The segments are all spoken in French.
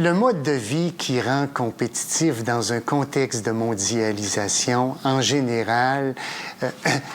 Le mode de vie qui rend compétitif dans un contexte de mondialisation, en général,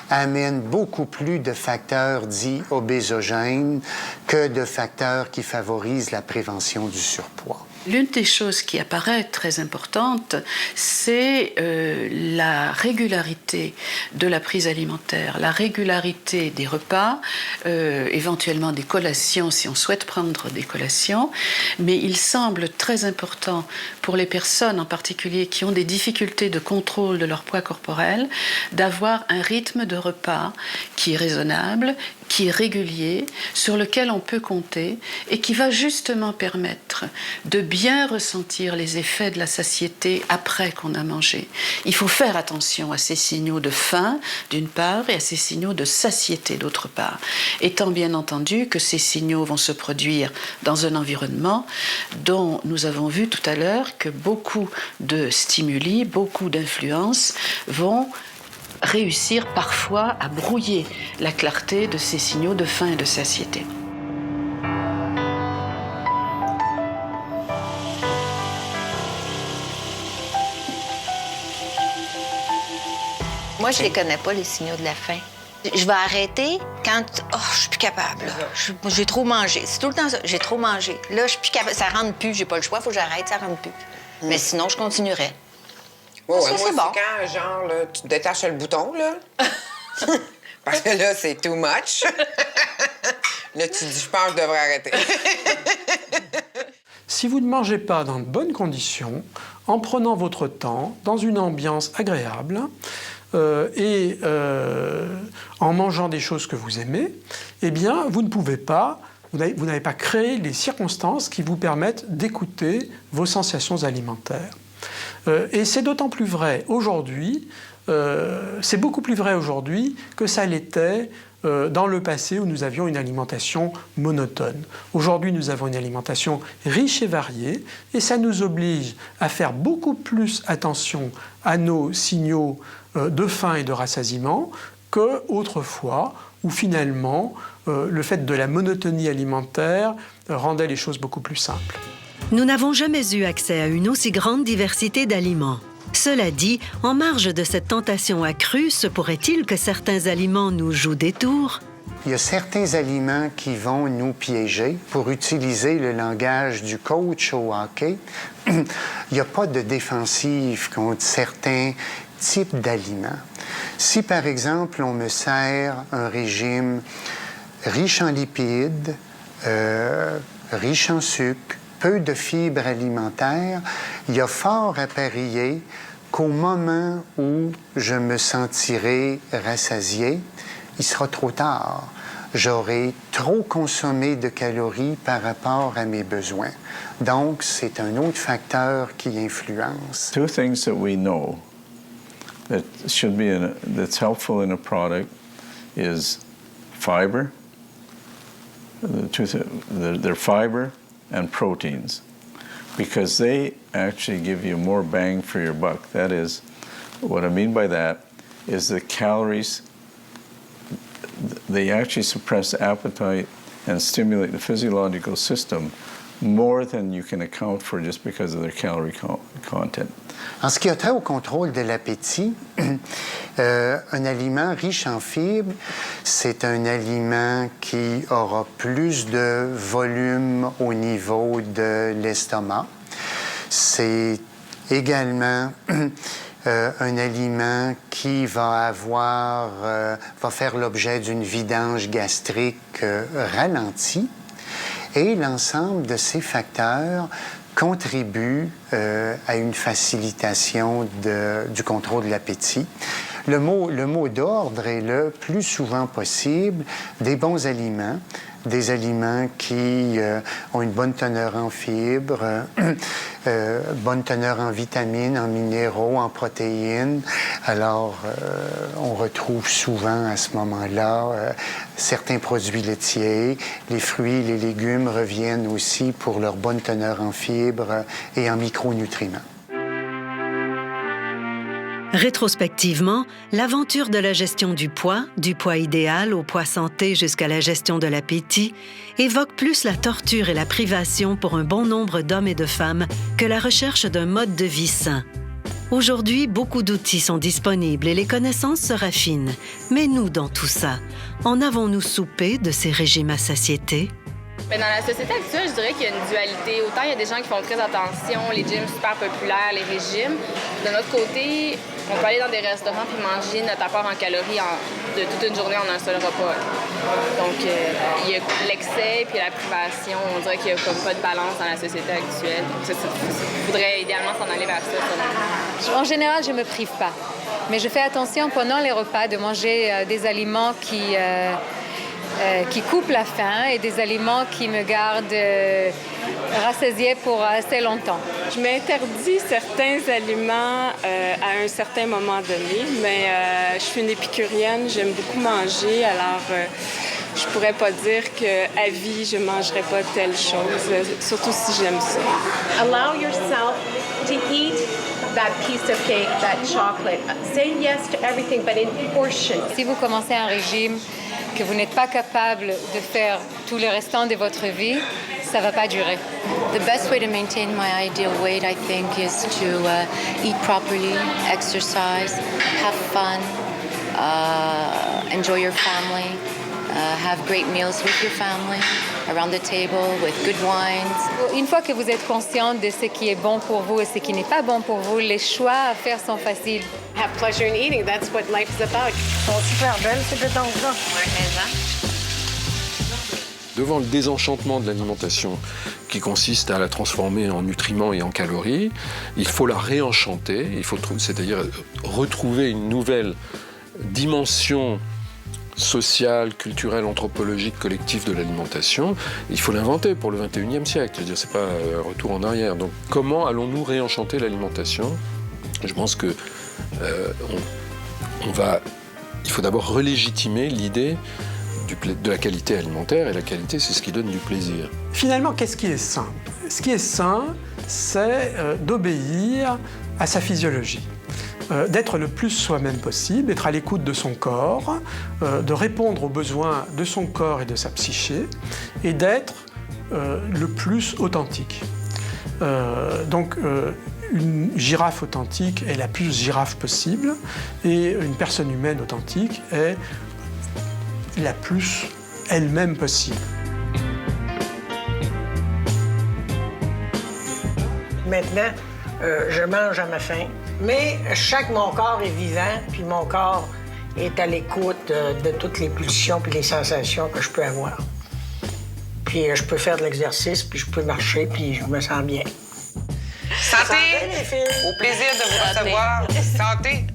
amène beaucoup plus de facteurs dits obésogènes que de facteurs qui favorisent la prévention du surpoids. L'une des choses qui apparaît très importante, c'est la régularité de la prise alimentaire, la régularité des repas, éventuellement des collations si on souhaite prendre des collations, mais il semble très important pour les personnes en particulier qui ont des difficultés de contrôle de leur poids corporel d'avoir un rythme de repas qui est raisonnable, qui est régulier, sur lequel on peut compter et qui va justement permettre de bien ressentir les effets de la satiété après qu'on a mangé. Il faut faire attention à ces signaux de faim, d'une part, et à ces signaux de satiété, d'autre part. Étant bien entendu que ces signaux vont se produire dans un environnement dont nous avons vu tout à l'heure que beaucoup de stimuli, beaucoup d'influences vont réussir parfois à brouiller la clarté de ces signaux de faim et de satiété. Moi, je les connais pas, les signaux de la faim. Je vais arrêter quand je suis plus capable. J'ai trop mangé. C'est tout le temps ça. J'ai trop mangé. Là, je suis plus capable. Ça rentre plus. J'ai pas le choix. Faut que j'arrête. Ça rentre plus. Mais sinon, je continuerai. Ouais, Parce que moi, c'est bon. quand, genre, là, tu détaches le bouton, là. Parce que là, c'est too much. Là, tu dis, je pense que je devrais arrêter. Si vous ne mangez pas dans de bonnes conditions, en prenant votre temps, dans une ambiance agréable, en mangeant des choses que vous aimez, eh bien, vous ne pouvez pas, vous n'avez pas créé les circonstances qui vous permettent d'écouter vos sensations alimentaires. Et c'est d'autant plus vrai aujourd'hui, c'est beaucoup plus vrai aujourd'hui que ça l'était dans le passé où nous avions une alimentation monotone. Aujourd'hui, nous avons une alimentation riche et variée et ça nous oblige à faire beaucoup plus attention à nos signaux de faim et de rassasiement qu'autrefois où finalement le fait de la monotonie alimentaire rendait les choses beaucoup plus simples. Nous n'avons jamais eu accès à une aussi grande diversité d'aliments. Cela dit, en marge de cette tentation accrue, se pourrait-il que certains aliments nous jouent des tours? Il y a certains aliments qui vont nous piéger. Pour utiliser le langage du coach au hockey, il n'y a pas de défensive contre certains types d'aliments. Si, par exemple, on me sert un régime riche en lipides, riche en sucre, peu de fibres alimentaires, il y a fort à parier qu'au moment où je me sentirai rassasié, il sera trop tard. J'aurai trop consommé de calories par rapport à mes besoins. Donc, c'est un autre facteur qui influence. Two things that we know that should be that's helpful in a product is fiber. They're fiber and proteins, because they actually give you more bang for your buck. That is, what I mean by that is the calories, they actually suppress appetite and stimulate the physiological system more than you can account for just because of their calorie content. En ce qui a trait au contrôle de l'appétit, un aliment riche en fibres, c'est un aliment qui aura plus de volume au niveau de l'estomac. C'est également un aliment qui va faire l'objet d'une vidange gastrique ralentie. Et l'ensemble de ces facteurs contribue à une facilitation du contrôle de l'appétit. Le mot d'ordre est le plus souvent possible des bons aliments, des aliments qui ont une bonne teneur en fibres, bonne teneur en vitamines, en minéraux, en protéines. Alors, on retrouve souvent à ce moment-là certains produits laitiers. Les fruits, les légumes reviennent aussi pour leur bonne teneur en fibres et en micronutriments. Rétrospectivement, l'aventure de la gestion du poids idéal au poids santé jusqu'à la gestion de l'appétit, évoque plus la torture et la privation pour un bon nombre d'hommes et de femmes que la recherche d'un mode de vie sain. Aujourd'hui, beaucoup d'outils sont disponibles et les connaissances se raffinent. Mais nous, dans tout ça, en avons-nous soupé de ces régimes à satiété? Mais dans la société actuelle, je dirais qu'il y a une dualité. Autant il y a des gens qui font très attention, les gyms super populaires, les régimes. De notre côté, on peut aller dans des restaurants puis manger notre apport en calories de toute une journée en un seul repas. Donc, il y a l'excès puis la privation. On dirait qu'il n'y a comme pas de balance dans la société actuelle. Il faudrait idéalement s'en aller vers ça. En général, je ne me prive pas. Mais je fais attention pendant les repas de manger des aliments qui coupent la faim et des aliments qui me gardent rassasiée pour assez longtemps. Je m'interdis certains aliments à un certain moment donné, mais je suis une épicurienne, j'aime beaucoup manger, alors je pourrais pas dire qu'à vie, je mangerais pas telle chose, surtout si j'aime ça. Allow yourself to eat that piece of cake, that chocolate. Say yes to everything, but in portions. Si vous commencez un régime que vous n'êtes pas capable de faire tout le restant de votre vie, ça va pas durer. The best way to maintain my ideal weight, I think, is to eat properly, exercise, have fun, enjoy your family, have great meals with your family, around the table with good wines. Une fois que vous êtes conscient de ce qui est bon pour vous et ce qui n'est pas bon pour vous, les choix à faire sont faciles. Have pleasure in eating, that's what life is about. Ils sont super belles, ces pétanques-là. Devant le désenchantement de l'alimentation, qui consiste à la transformer en nutriments et en calories, il faut la réenchanter, c'est-à-dire retrouver une nouvelle dimension sociale, culturelle, anthropologique, collective de l'alimentation. Il faut l'inventer pour le XXIe siècle. Je veux dire, c'est pas un retour en arrière. Donc, comment allons-nous réenchanter l'alimentation ? Je pense que il faut d'abord relégitimer l'idée de la qualité alimentaire, et la qualité, c'est ce qui donne du plaisir. Finalement, qu'est-ce qui est sain ? Ce qui est sain, c'est d'obéir à sa physiologie, d'être le plus soi-même possible, d'être à l'écoute de son corps, de répondre aux besoins de son corps et de sa psyché, et d'être le plus authentique. Donc, une girafe authentique est la plus girafe possible, et une personne humaine authentique est la plus elle-même possible. Maintenant, je mange à ma faim, mais mon corps est vivant, puis mon corps est à l'écoute de toutes les pulsions puis les sensations que je peux avoir. Puis je peux faire de l'exercice, puis je peux marcher, puis je me sens bien. Santé! Au plaisir de vous recevoir. Santé!